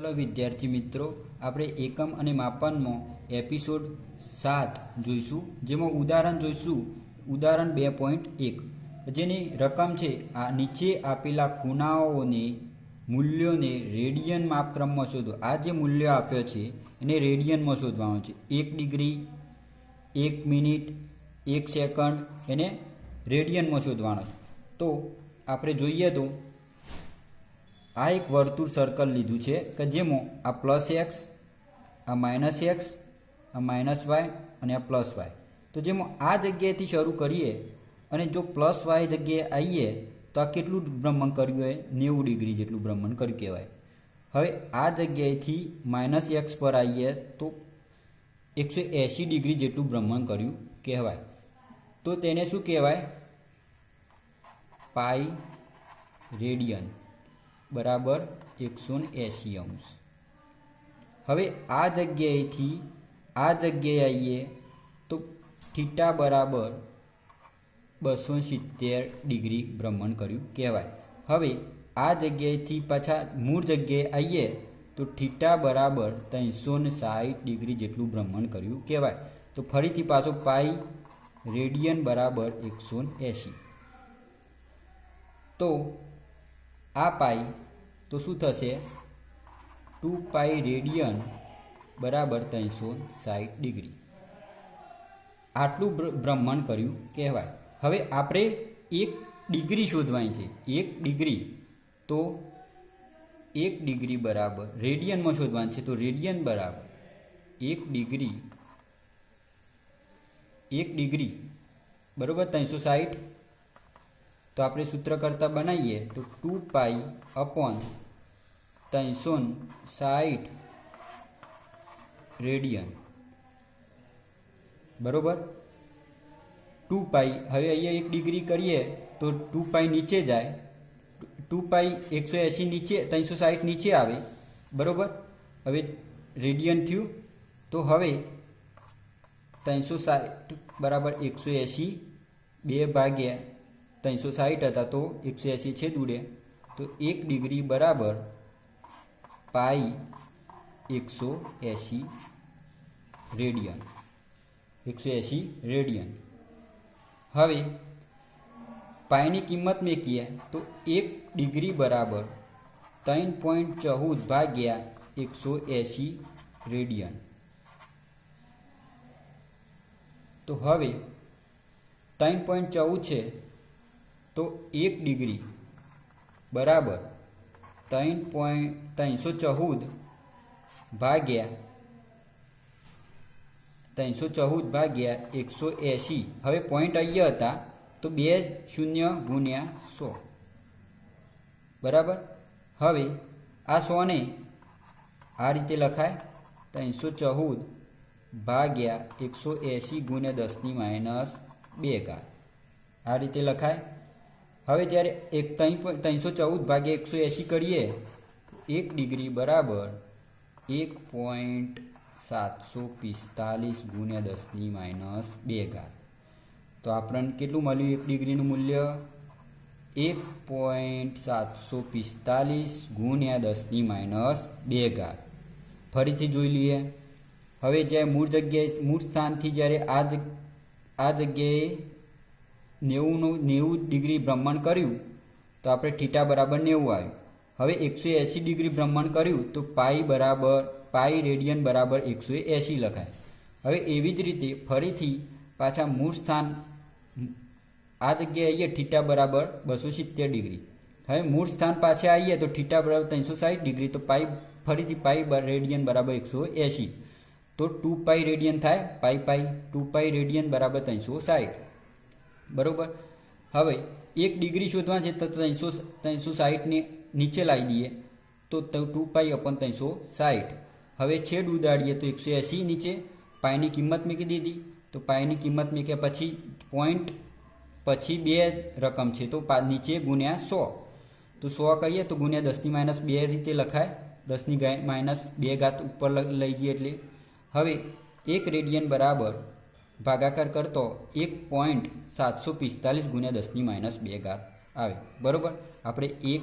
चलो विद्यार्थी मित्रों, આપણે એકમ અને માપનમાં એપિસોડ 7 જોઈશું, જેમાં ઉદાહરણ જોઈશું ઉદાહરણ 2.1, જેની રકમ છે આ નીચે આપેલા ખૂણાઓને મૂલ્યોને રેડિયન માપક્રમમાં શોધો। આ જે મૂલ્ય આપ્યો છે એને રેડિયનમાં શોધવાનું છે। 1 ડિગ્રી, 1 મિનિટ, 1 સેકન્ડ એને રેડિયનમાં શોધવાનો છે। તો આપણે જોઈએ તો આ એક વર્તુળ સર્કલ લીધું છે કે જેમાં આ પ્લસ એક્સ, આ માઇનસ એક્સ, આ માઇનસ વાય અને આ પ્લસ વાય, તો જેમાં આ જગ્યાએથી શરૂ કરીએ અને જો પ્લસ વાય જગ્યાએ આવીએ તો આ કેટલું ભ્રમણ કર્યું હોય? 90 ડિગ્રી જેટલું ભ્રમણ કર્યું કહેવાય। હવે આ જગ્યાએથી માઇનસ એક્સ પર આવીએ તો 180 ડિગ્રી જેટલું ભ્રમણ કર્યું કહેવાય। તો તેને શું કહેવાય? પાઈ રેડિયન बराबर 180 अंश। हवे आ जग्याएथी आ जग्याए आईए तो थीटा बराबर 270 डिग्री भ्रमण कर्युं कहेवाय। हवे आ जग्याएथी पाछा मूळ जग्याए आईए तो थीटा बराबर 360 डिग्री जेटलुं भ्रमण कर्युं कहेवाय। तो फरीथी पाछो पाई रेडियन बराबर 180। तो आ पाई तो शू थशे? 2 पाई रेडियन बराबर 360 डिग्री आटलू भ्रमण कर्युं कहेवाय। हवे आपणे 1 डिग्री शोधवानी छे। 1 डिग्री तो 1 डिग्री बराबर रेडियन में शोधवानी छे। तो रेडियन बराबर 1 डिग्री बराबर 360। तो आपणे सूत्र करता बनाइए तो 2 पाई अपॉन 360 रेडियन बराबर 2 पाई। हवे अहींया 1 डिग्री करिए तो 2 पाई नीचे जाए, 2 पाई 180 नीचे 360 नीचे आवे बराबर। हवे रेडियन थयुं तो हवे 360 बराबर 180 2 भाग्या 360 था तो 180 छेद उड़े तो 1 डिग्री बराबर पाई 180 रेडियन 180 रेडियन। हवे पाई की कीमत में किए तो 1 डिग्री बराबर 3.14 भाग्या 180 रेडियन। तो हवे 3.14 है तो 1 डिग्री बराबर 314 भाग्या 180। हवे पॉइंट अहींया हता तो 2 शून्य गुण्या 100 बराबर। हवे आ 100 ने आ रीते लखाय 314 भाग्या 180 गुण्या 10⁻² घात आ रीते लखाय। हवे त्यारे 314 भाग्या 180 करिए 1 डिग्री बराबर 1.745 गुण्या 10⁻² घात। तो आपने केटलुं मळ्युं? 1 डिग्री मूल्य 1.745 गुण्या 10⁻² घात। फरीथी जोई लीए। हवे ज्यारे मूळ स्थानथी ज्यारे आ जग्याए 90 डिग्री भ्रमण कर्युं तो आपणे थीटा बराबर 90 आव्युं। हवे 180 डिग्री भ्रमण कर्युं तो पाई रेडियन बराबर 180 लखाय। हवे एवी ज रीते फरीथी पाछा मूळ स्थान आ जग्याए आवीए थीटा बराबर 270 डिग्री। हवे मूळ स्थान पाछे आवीए तो थीटा बराबर 360 डिग्री तो फरीथी पाई रेडियन बराबर 180। तो 2 पाई रेडियन थाय पाई 2 पाई रेडियन बराबर 360 बराबर। हवे 1 डिग्री शोधवानी छे तो 360 ने नीचे लाई दीए तो 2 पाई अपॉन 360। हवे छेद उडाड़ीए तो 180 नीचे पाई की किंमत मूकी दीधी। तो पाई की किंमत मूक्या पछी पॉइंट पछी 2 रकम है तो नीचे गुण्या 100। तो 100 करिए तो गुण्या 10⁻² रीते लखाय। 10⁻² घात ऊपर लई जईए एटले हवे 1 रेडियन बराबर भागाकार करतो 1.745 गुण्या 10⁻² घात आवे बराबर। आपणे 1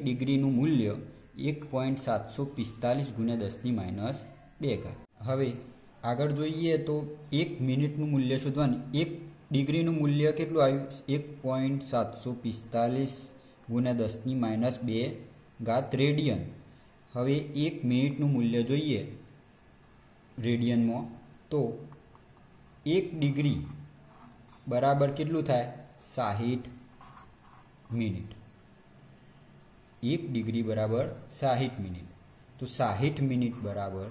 डिग्रीનું મૂલ્ય 1.745 ગુણ્યા 10⁻². હવે આગળ જોઈએ તો 1 મિનિટનું મૂલ્ય શોધવાનું. 1 ડિગ્રીનું મૂલ્ય કેટલું આવ્યું? 1.745 ગુણ્યા 10⁻² રેડિયન. હવે 1 મિનિટનું મૂલ્ય જોઈએ રેડિયનમાં, તો 1 ડિગ્રી બરાબર કેટલું થાય? 60 મિનિટ. 1 ડિગ્રી બરાબર 60 મિનિટ. તો 60 મિનિટ બરાબર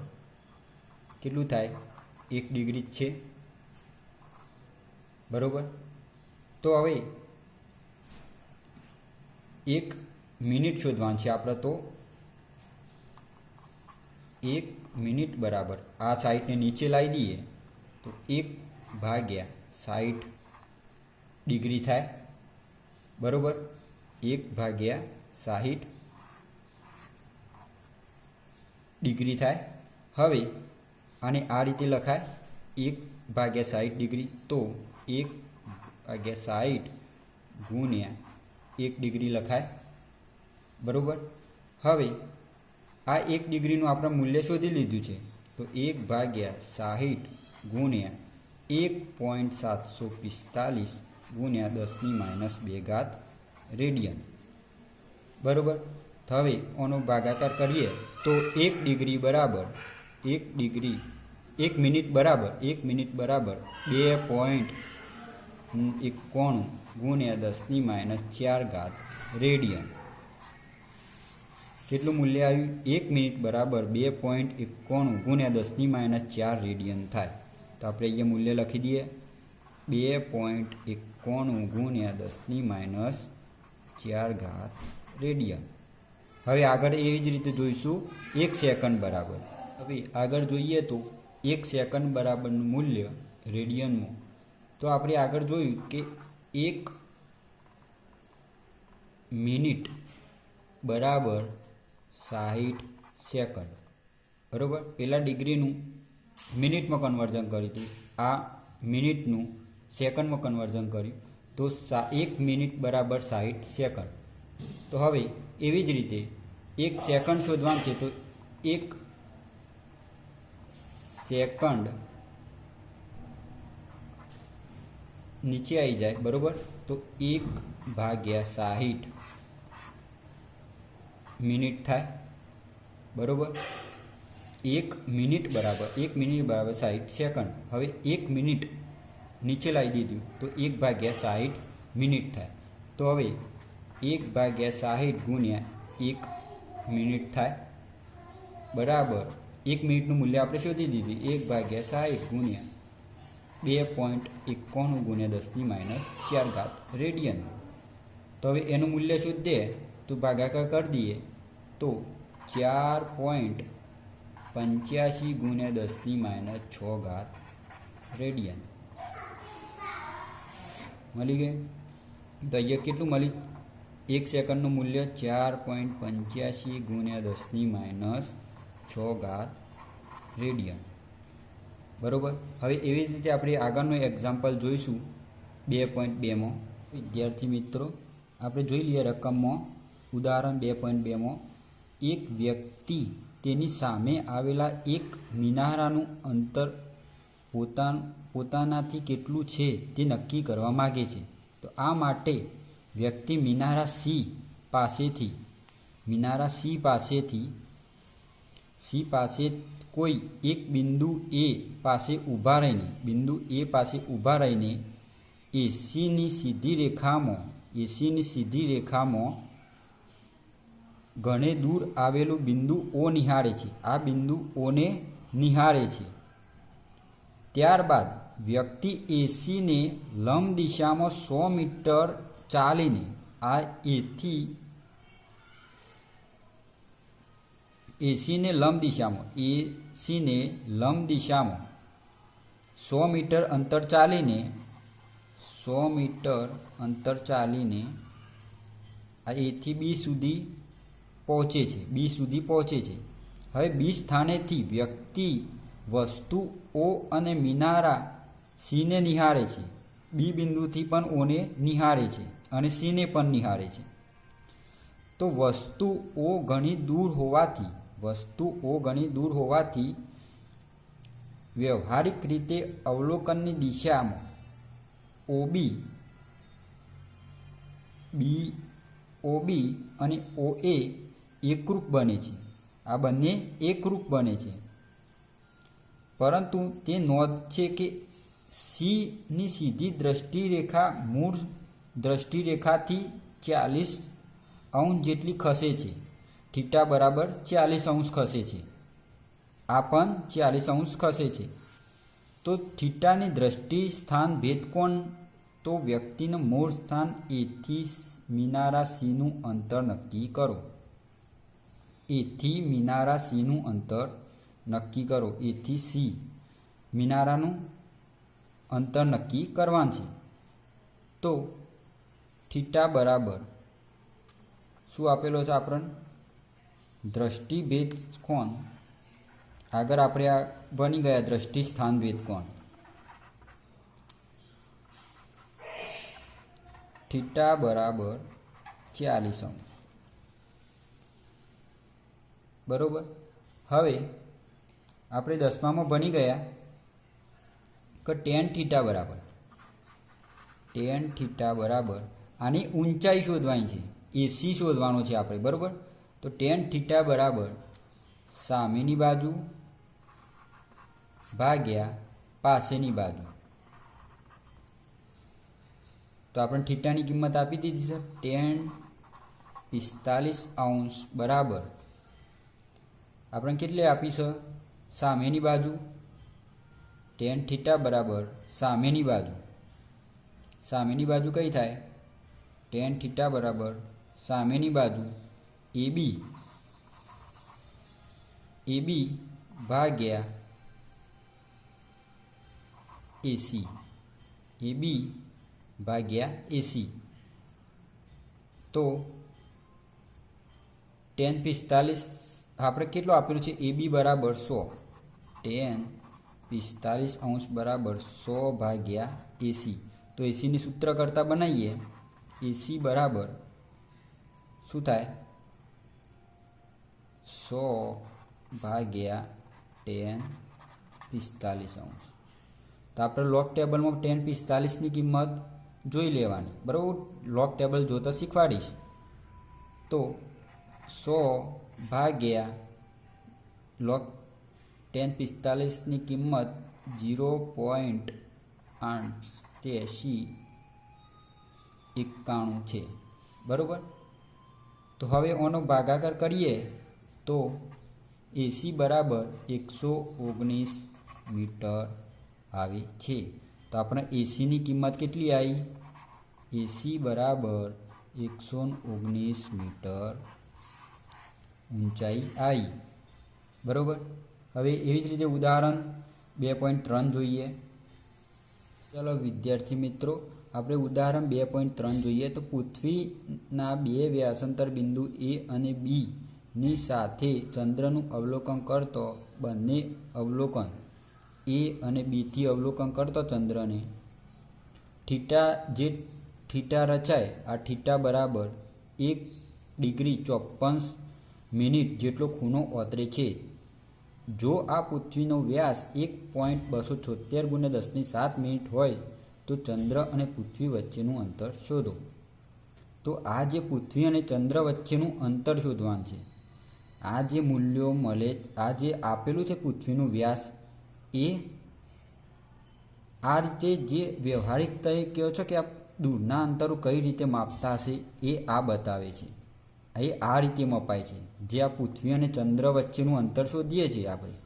કેટલું થાય? 1 ડિગ્રી જ છે, બરાબર. તો હવે 1 મિનિટ શોધવાનું છે આપણે. તો 1 મિનિટ બરાબર આ 60ને નીચે લાવી દઈએ તો 1/60 ડિગ્રી થાય, બરાબર. 1/60 ડિગ્રી થાય. હવે આને આ રીતે લખાય 1/60 ડિગ્રી. તો 1/60 ગુણ્યા 1 ડિગ્રી લખાય, બરાબર. હવે આ 1 ડિગ્રીનું આપણે મૂલ્ય શોધી લીધું છે. તો 1/60 ગુણ્યા 1.745 ગુણ્યા 10⁻² રેડિયન, બરાબર. તો હવે આનો ભાગાકાર કરીએ તો 1 ડિગ્રી બરાબર 1 મિનિટ બરાબર 2.91 ગુણ્યા 10⁻² રેડિયન. કેટલું મૂલ્ય આવ્યું? 1 મિનિટ બરાબર 2.91 ગુણ્યા 10⁻² રેડિયન થાય. તો આપણે અહીંયા મૂલ્ય લખી દઈએ 2.91 ગુણ્યા 10⁻² રેડિયન. હવે આગળ એવી જ રીતે જોઈશું 1 સેકન્ડ બરાબર. હવે આગળ જોઈએ તો 1 સેકન્ડ બરાબરનું મૂલ્ય રેડિયનમાં. તો આપણે આગળ જોયું કે 1 મિનિટ બરાબર 60 સેકન્ડ, બરાબર. પહેલાં ડિગ્રીનું મિનિટમાં કન્વર્ઝન કર્યું હતું, આ મિનિટનું સેકન્ડમાં કન્વર્ઝન કર્યું. તો 1 મિનિટ બરાબર 60 સેકન્ડ. તો હવે એવી જ રીતે 1 સેકન્ડ શોધવાનું છે. તો 1 સેકન્ડ નીચે આવી જાય, બરાબર. તો 1/60 મિનિટ થાય, બરાબર. 1 મિનિટ બરાબર 60 સેકન્ડ. હવે 1 મિનિટ નીચે લાવી દીધું તો 1/60 મિનિટ થાય. તો હવે 1/60 ગુણ્યા 1 મિનિટ થાય, બરાબર. 1 મિનિટનું મૂલ્ય આપણે શોધી દીધું 1/60 ગુણ્યા 2.91 ગુણ્યા 10⁻² રેડિયન. તો હવે એનું મૂલ્ય શોધીએ તો ભાગાકાર કરી દઈએ તો 4.85 ગુણ્યા 10⁻6 રેડિયન મળી ગયું. તો અહીંયા કેટલું મળ્યું? 1 સેકન્ડનું મૂલ્ય 4.85 ગુણ્યા 10⁻6 રેડિયન, બરાબર. હવે એવી રીતે આપણે આગળનું એક્ઝામ્પલ જોઈશું 2.2માં. વિદ્યાર્થી મિત્રો, આપણે જોઈ લઈએ રકમમાં ઉદાહરણ 2.2માં. એક વ્યક્તિ તેની સામે આવેલા એક મિનારાનું અંતર પોતાનાથી કેટલું છે તે નક્કી કરવા માગે છે. તો આ માટે વ્યક્તિ મિનારા સી પાસે કોઈ એક બિંદુ એ પાસે ઊભા રહીને એસીની સીધી રેખામાં ઘણે દૂર આવેલું બિંદુ ઓ નિહાળે છે. આ બિંદુ ઓને નિહાળે છે. ત્યારબાદ વ્યક્તિ એસીને લંબ દિશામાં 100 મીટર ચાલીને એસીને લંબ દિશામાં 100 મીટર અંતર ચાલીને આ એથી બી સુધી પહોંચે છે. હવે બી સ્થાનેથી વ્યક્તિ વસ્તુ ઓ અને મિનારા સીને નિહાળે છે. બી બિંદુથી પણ ઓને નિહાળે છે અને સીને પણ નિહાળે છે. તો વસ્તુઓ ઘણી દૂર હોવાથી વ્યવહારિક રીતે અવલોકનની દિશામાં ઓબી અને ઓએ એકરૂપ બને છે. આ બંને એકરૂપ બને છે, પરંતુ તે નોંધ છે કે સીની સીધી દ્રષ્ટિરેખા મૂળ દ્રષ્ટિરેખાથી 40° જેટલી ખસે છે. થીટા બરાબર 40° ખસે છે. આ પણ 40° ખસે છે. તો થીટાની દ્રષ્ટિ સ્થાન ભેદ કોણ? તો વ્યક્તિનું મૂળ સ્થાન એથી મિનારા સીનું અંતર નક્કી કરો. એથી મિનારા સીનું અંતર નક્કી કરો. એથી સી મિનારાનું અંતર નક્કી કરવાનું છે. તો થીટા બરાબર શું આપેલો છે આપણને? દ્રષ્ટિભેદ કોણ. આગળ આપણે આ બની ગયા દ્રષ્ટિ સ્થાન ભેદ કોણ. થીટા બરાબર 40°. બરોબર. હવે આપણે 10મામાં ભણી ગયા કે tan થીટા બરાબર આની ઊંચાઈ શોધવાની છે, એસી શોધવાનો છે આપણે. બરોબર. તો tan થીટા બરાબર સામેની બાજુ ભાગ્યા પાસેની બાજુ. તો આપણે થીટાની કિંમત આપી દીધી છે. tan 45° બરાબર આપણે કેટલી આપી છે? સામેની બાજુ. tan થીટા બરાબર સામેની બાજુ. સામેની બાજુ કઈ થાય? tan થીટા બરાબર સામેની બાજુ AB ભાગ્યા AC. તો tan 45 આપણે કેટલું આપેલું છે? AB બરાબર 100. tan 45° બરાબર 100 ભાગ્યા AC. તો એસીની સૂત્ર કરતાં બનાવીએ. AC બરાબર શું થાય? 100 ભાગ્યા tan 45°. તો આપણે લોગ ટેબલમાં tan 45ની કિંમત જોઈ લેવાની. બરાબર. લોગ ટેબલ જોતા શીખવાડીશ. તો 100 ભાગ્યા લોગ tan 45ની કિંમત 0.8891 છે. બરાબર. તો હવે ઓનો ભાગાકાર કરીએ તો AC બરાબર 119 મીટર આવે છે. તો આપણે એસીની કિંમત કેટલી આવી? AC બરાબર 119 મીટર ઊંચાઈ આવી. બરાબર. હવે એવી જ રીતે ઉદાહરણ 2.3 જોઈએ. ચાલો વિદ્યાર્થી મિત્રો, આપણે ઉદાહરણ 2.3 જોઈએ. તો પૃથ્વીના બે વ્યાસાંતર બિંદુ A અને B ની સાથે ચંદ્રનું અવલોકન કરતો બંને અવલોકન A અને Bથી અવલોકન કરતો ચંદ્રને થીટા રચાય. આ થીટા બરાબર 1°54' જેટલો ખૂણો ઓતરે છે. જો આ પૃથ્વીનો વ્યાસ 1.276 × 10⁷ હોય તો ચંદ્ર અને પૃથ્વી વચ્ચેનું અંતર શોધો. તો આ જે પૃથ્વી અને ચંદ્ર વચ્ચેનું અંતર શોધવાનું છે. આ જે મૂલ્યો મળે, આ જે આપેલું છે પૃથ્વીનો વ્યાસ, એ આ રીતે જે વ્યવહારિકતાએ કહો છો કે આ દૂરના અંતરો કઈ રીતે માપતા હશે એ આ બતાવે છે. એ આ રીતે મપાય છે. જે આ પૃથ્વી અને ચંદ્ર વચ્ચેનું અંતર શોધીએ છીએ આપણે,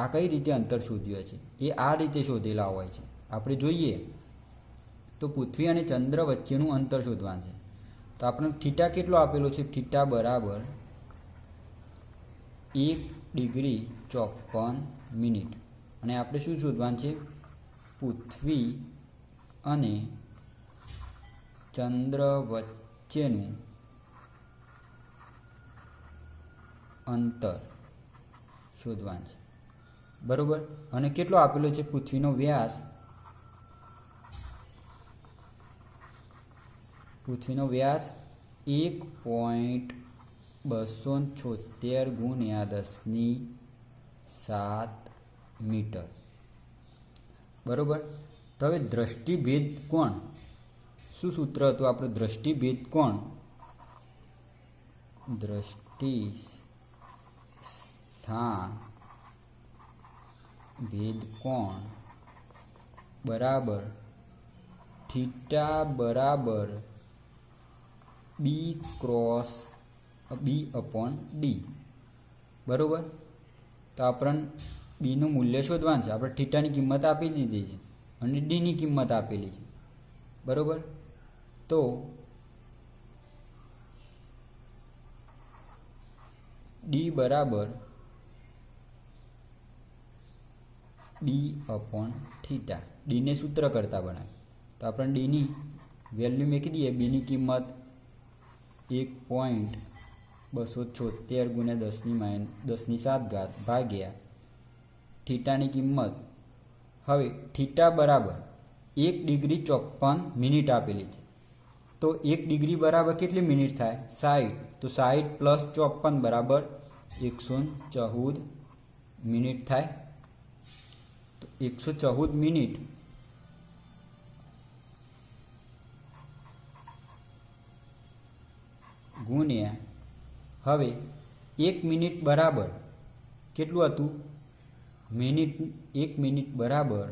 આ કઈ રીતે અંતર શોધ્યું છે એ આ રીતે શોધેલા હોય છે. આપણે જોઈએ તો પૃથ્વી અને ચંદ્ર વચ્ચેનું અંતર શોધવાનું છે. તો આપણે થીટા કેટલો આપેલો છે? થીટા બરાબર 1°54' અને આપણે શું શોધવાનું છે? પૃથ્વી અને ચંદ્ર વચ્ચેનું અંતર શોધવાનું છે. બરાબર. અને કેટલો આપેલો છે? પૃથ્વીનો વ્યાસ 1.276 1.276 ગુણ્યા 10⁷ મીટર. બરોબર. તો હવે દ્રષ્ટિભેદ કોણ, શું સૂત્ર હતું આપણું? દ્રષ્ટિભેદ કોણ, દ્રષ્ટિ સ્થાન ભેદ કોણ બરાબર થીટા બરાબર બી ક્રોસ B/D. બરાબર. તો આપણને બીનું મૂલ્ય શોધવાનું છે. આપણે થીટાની કિંમત આપી દીધી છે અને ડીની કિંમત આપેલી છે. બરાબર. તો ડી બરાબર B/θ. ડીને સૂત્ર કરતા બનાવે તો આપણે ડીની વેલ્યુ મૂકી દઈએ. બીની કિંમત 1.276 ગુણ્યા 10⁷ ભાગ્યા થીટાની કિંમત. હવે થીટા બરાબર 1 ડિગ્રી 54 મિનિટ આપેલી છે. તો 1 ડિગ્રી બરાબર કેટલી મિનિટ થાય? 60. તો 60 + 54 બરાબર 114 મિનિટ થાય. તો 114 મિનિટ ગુણ્યા, હવે 1 મિનિટ બરાબર કેટલું હતું? 1 મિનિટ બરાબર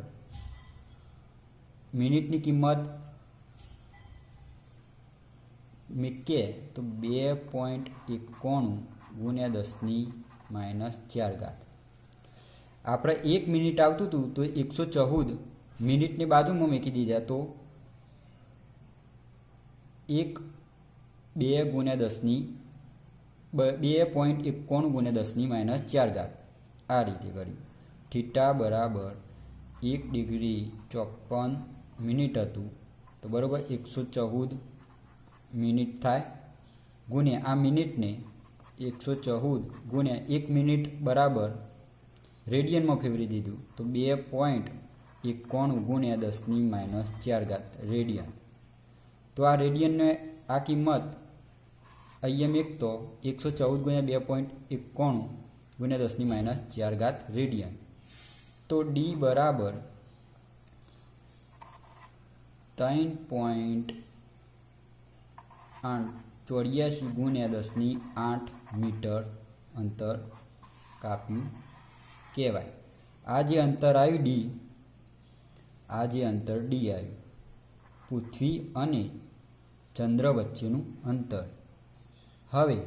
મિનિટની કિંમત મૂકે તો 2.91 ગુણ્યા 10⁻⁴. આપણે 1 મિનિટ આવતું હતું તો 114 મિનિટની બાજુમાં મૂકી દીધા તો 2 ગુણ્યા 2.91 ગુણ્યા 10⁻⁴. આ રીતે કર્યું. થીટા બરાબર 1 ડિગ્રી 54 મિનિટ હતું તો બરાબર 114 મિનિટ થાય ગુણ્યા આ મિનિટને 114 ગુણ્યા 1 મિનિટ બરાબર રેડિયનમાં ફેરવી દીધું તો 2.91 ગુણ્યા 10⁻⁴ રેડિયન. તો આ રેડિયનને આ કિંમત અહીંયા એક તો 114 ગુણ્યા 2.91 ગુણ્યા 10⁻⁴ રેડિયન. તો ડી બરાબર 3.84 ગુણ્યા 10⁸ મીટર અંતર કાપ્યું કહેવાય. આ જે અંતર આવ્યું ડી, આ જે અંતર ડી આવ્યું પૃથ્વી અને ચંદ્ર વચ્ચેનું અંતર. હવે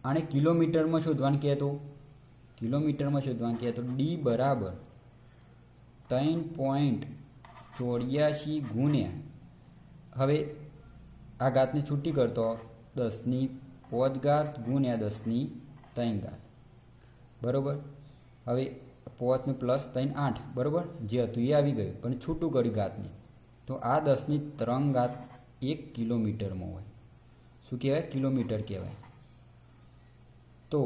આને કિલોમીટરમાં શોધવાનું કહેતો, કિલોમીટરમાં શોધવાનું કહેતો ડી બરાબર 3.84 ગુણ્યા, હવે આ ઘાતને છૂટી કરતો 10⁵ ગુણ્યા 10⁻3. બરાબર. હવે 5 પ્લસ 3 8. બરાબર. જે હતું એ આવી ગયું પણ છૂટું કર્યું ઘાતને. તો આ 10⁻³ 1 કિલોમીટરમાં હોય. શું કહેવાય? કિલોમીટર કહેવાય. તો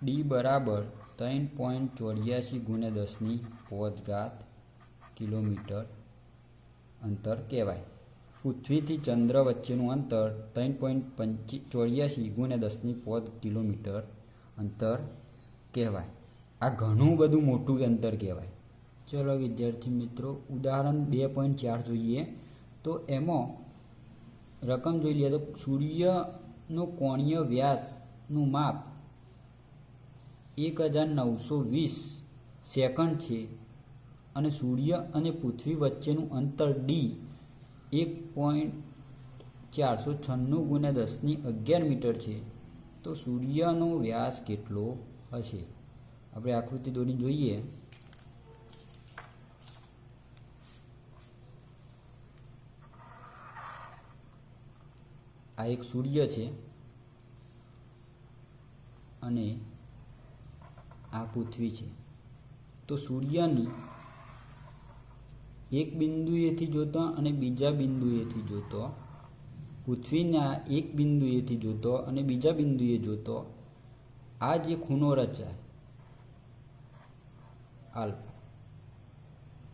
ડી બરાબર 3.84 ગુણ્યા 10⁵ કિલોમીટર અંતર કહેવાય. પૃથ્વીથી ચંદ્ર વચ્ચેનું અંતર 3.84 ગુણ્યા 10⁵ કિલોમીટર અંતર કહેવાય. આ ઘણું બધું મોટું અંતર કહેવાય. ચલો વિદ્યાર્થી મિત્રો, ઉદાહરણ 2.4 જોઈએ. તો એમાં રકમ જોઈ લઈએ તો સૂર્યનો કોણીય વ્યાસનું માપ 1920 સેકન્ડ છે અને સૂર્ય અને પૃથ્વી વચ્ચેનું અંતર ડી 1.496 ગુણ્યા 10⁻11 મીટર છે. તો સૂર્યનો વ્યાસ કેટલો હશે? આપણે આકૃતિ દોરી જોઈએ. આ એક સૂર્ય છે અને આ પૃથ્વી છે. તો સૂર્યની એક બિંદુએથી જોતો અને બીજા બિંદુએથી જોતો, પૃથ્વીના એક બિંદુએથી જોતો અને બીજા બિંદુએ જોતો, આ જે ખૂણો રચાય આલ્ફા.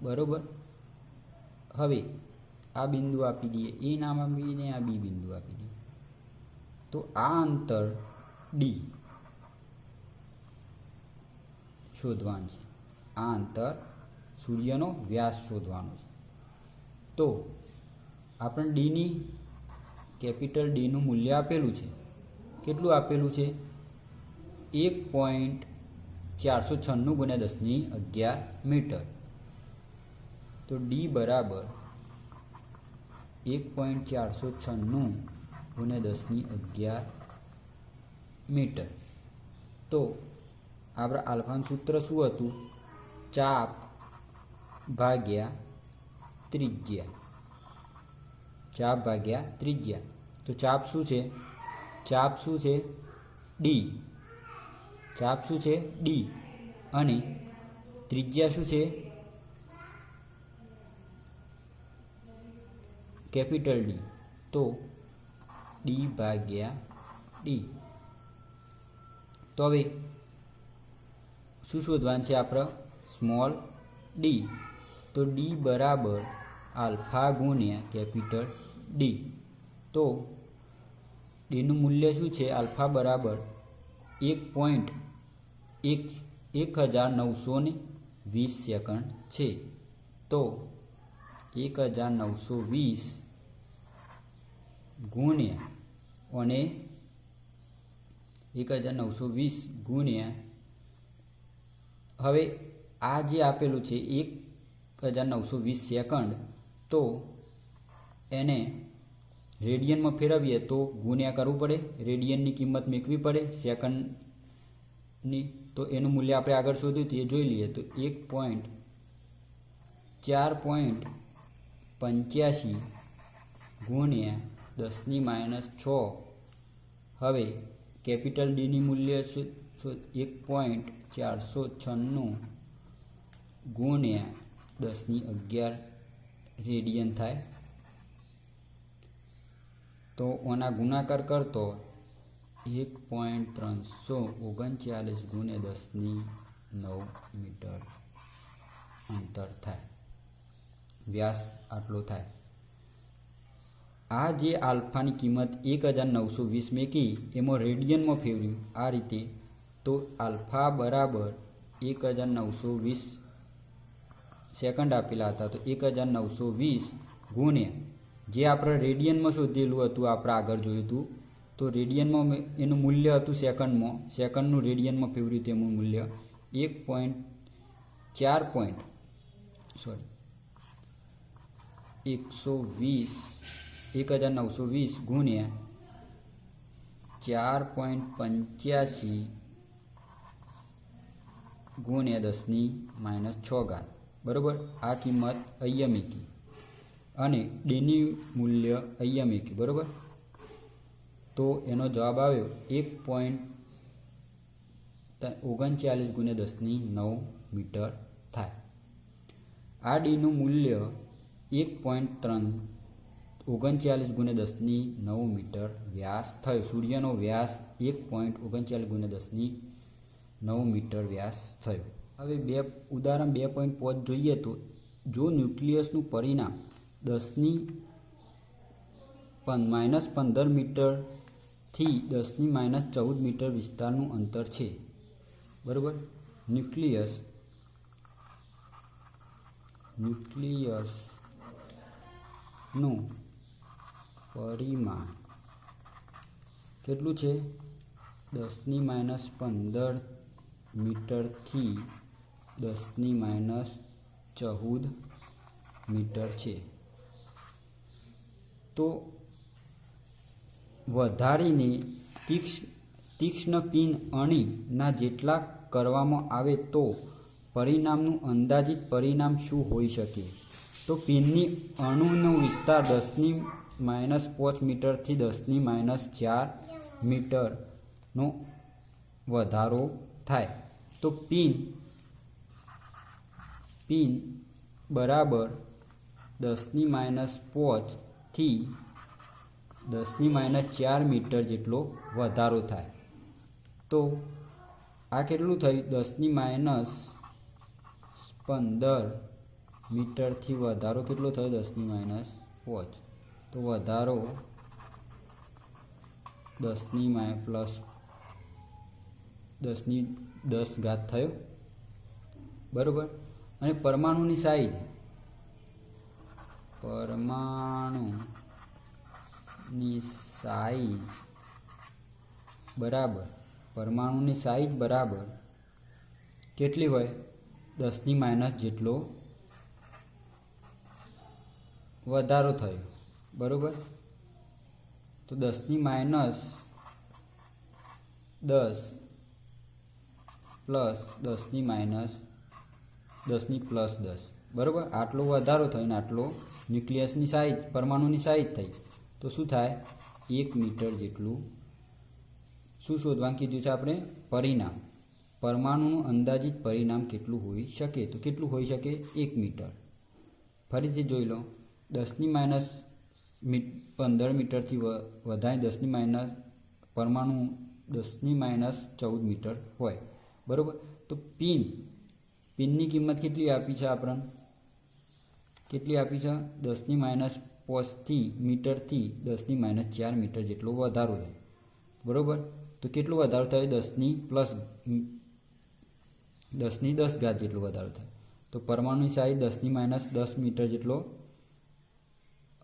બરોબર. હવે આ બિંદુ આપી દઈએ, એ નામ આપી દઈએ, આ બી બિંદુ આપી દઈએ. તો આ અંતર ડી શોધવાનું છે. આ અંતર સૂર્યનો વ્યાસ શોધવાનો છે. તો આપણે ડીની કેપિટલ ડીનું મૂલ્ય આપેલું છે. કેટલું આપેલું છે? 1.496 ગુણ્યા 1011 મીટર. તો ડી બરાબર 1.496 ગુણ્યા 1011 મીટર. તો આપણે આલ્ફાનું સૂત્ર શું હતું? ચાપ ભાગ્યા ત્રિજ્યા. ચાપ ભાગ્યા ત્રિજ્યા. તો ચાપ શું છે? ચાપ શું છે? ડી. ચાપ શું છે? ડી. અને ત્રિજ્યા શું છે? Capital D. તો ડી ભાગ્યા ડી. તો હવે શું શોધવાનું છે આપણે? Small D. તો ડી બરાબર આલ્ફા ગુણ્યા કેપિટલ ડી. તો ડીનું મૂલ્ય શું છે? આલ્ફા બરાબર 1920 સેકન્ડ છે. તો 1920 ગુણ્યા અને 1920 ગુણ્યા, હવે આ જે આપેલું છે 1920 સેકન્ડ, તો એને રેડિયનમાં ફેરવીએ તો ગુણ્યા કરવું પડે, રેડિયનની કિંમત મૂકવી પડે સેકન્ડની. તો એનું મૂલ્ય આપણે આગળ શોધ્યું તે જોઈ લઈએ. તો 4.85 ગુણ્યા 10⁻6. હવે કેપિટલ ડીની મૂલ્ય 1.496 ગુણ્યા 1011 રેડિયન થાય. તો ઓના ગુણાકાર કરતો 1.339 ગુણ્યા 10⁹ મીટર અંતર થાય. વ્યાસ આટલો થાય. આ જે આલ્ફાની કિંમત 1920 મેકી એમાં રેડિયનમાં ફેરવ્યું આ રીતે. તો આલ્ફા બરાબર 1920 સેકન્ડ આપેલા હતા. તો 1920 ગુણ્યા જે આપણે રેડિયનમાં શોધેલું હતું, આપણે આગળ જોયું હતું. તો રેડિયનમાં એનું મૂલ્ય હતું સેકન્ડમાં. સેકન્ડનું રેડિયનમાં ફેરવ્યું તેનું મૂલ્ય 1920 ગુણ્યા 4.85 ગુણ્યા 10⁻6. બરાબર. આ કિંમત અહીંયા મૂકી અને ડીની મૂલ્ય અહીંયા મૂક્યું. બરાબર. તો એનો જવાબ આવ્યો 1.39 ગુણ્યા 10⁹ મીટર થાય. આ ડીનું મૂલ્ય 1.39 ગુણ્યા 10⁹ મીટર વ્યાસ થયો. સૂર્યનો વ્યાસ 1.39 ગુણ્યા 10⁹ મીટર વ્યાસ થયો. હવે ઉદાહરણ 2.5 જોઈએ. તો જો ન્યુક્લિયસનું પરિણામ 10⁻15 મીટરથી 10⁻14 મીટર વિસ્તારનું અંતર છે. બરાબર. ન્યુક્લિયસનું પરિમાણ કેટલું છે? 10⁻15 મીટરથી 10⁻14 મીટર છે. તો વધારીને તીક્ષ્ણ પિન અણીના જેટલા કરવામાં આવે તો પરિણામનું અંદાજિત પરિણામ શું હોઈ શકે? તો પિનની અણુનો વિસ્તાર 10⁻5 મીટરથી 10⁻4 મીટરનો વધારો થાય. તો પિન બરાબર 10⁻5 થી 10⁻4 મીટર જેટલો વધારો થાય. તો આ કેટલું થયું? 10⁻15 મીટરથી વધારો કેટલો થયો? 10⁻5. તો વધારો 10⁻+10 થયો, બરાબર. અને પરમાણુની સાઈઝ બરાબર કેટલી હોય? 10⁻⁻ જેટલો વધારો થયો, બરાબર. તો 10⁻10 પ્લસ 10⁻10 બરાબર, આટલો વધારો થયો ને આટલો ન્યુક્લિયસની સાઈઝ પરમાણુની સાઈઝ થઈ, તો શું થાય? 1 મીટર જેટલું. શું શોધવાનું કીધું છે આપણે? પરિણામ. પરમાણુનું અંદાજિત પરિણામ કેટલું હોઈ શકે? તો કેટલું હોઈ શકે? 1 મીટર. ફરીથી જોઈ લો. 10⁻15 મીટરથી વધારે 10⁻, પરમાણુ 10⁻14 મીટર હોય, બરાબર. તો પિનની કિંમત કેટલી આપી છે આપણને? કેટલી આપી છે? 10⁻5 મીટરથી 10⁻4 મીટર જેટલો વધારો થાય, બરાબર. તો કેટલો વધારો થયો? 10⁻10 જેટલો વધારો થાય. તો પરમાણુની સાઈઝ 10⁻10 મીટર જેટલો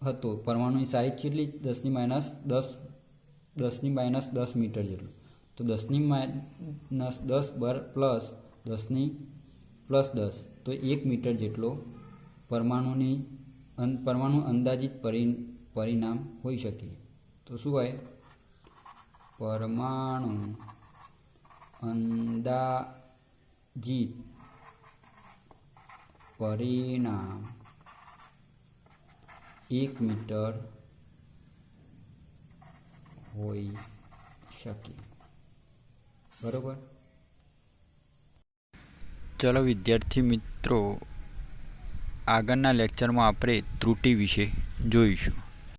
હતો. પરમાણુની સાઈઝ કેટલી? 10⁻10 મીટર જેટલો. તો 10⁻10 પ્લસ 10 તો 1 મીટર જેટલો પરમાણુ અંદાજિત પરિણામ હોઈ શકે. તો શું હોય? પરમાણુ અંદાજિત પરિણામ 1 મીટર હોઈ શકે, બરાબર. ચલો વિદ્યાર્થી મિત્રો, આગળના લેક્ચરમાં આપણે ત્રુટિ વિશે જોઈશું.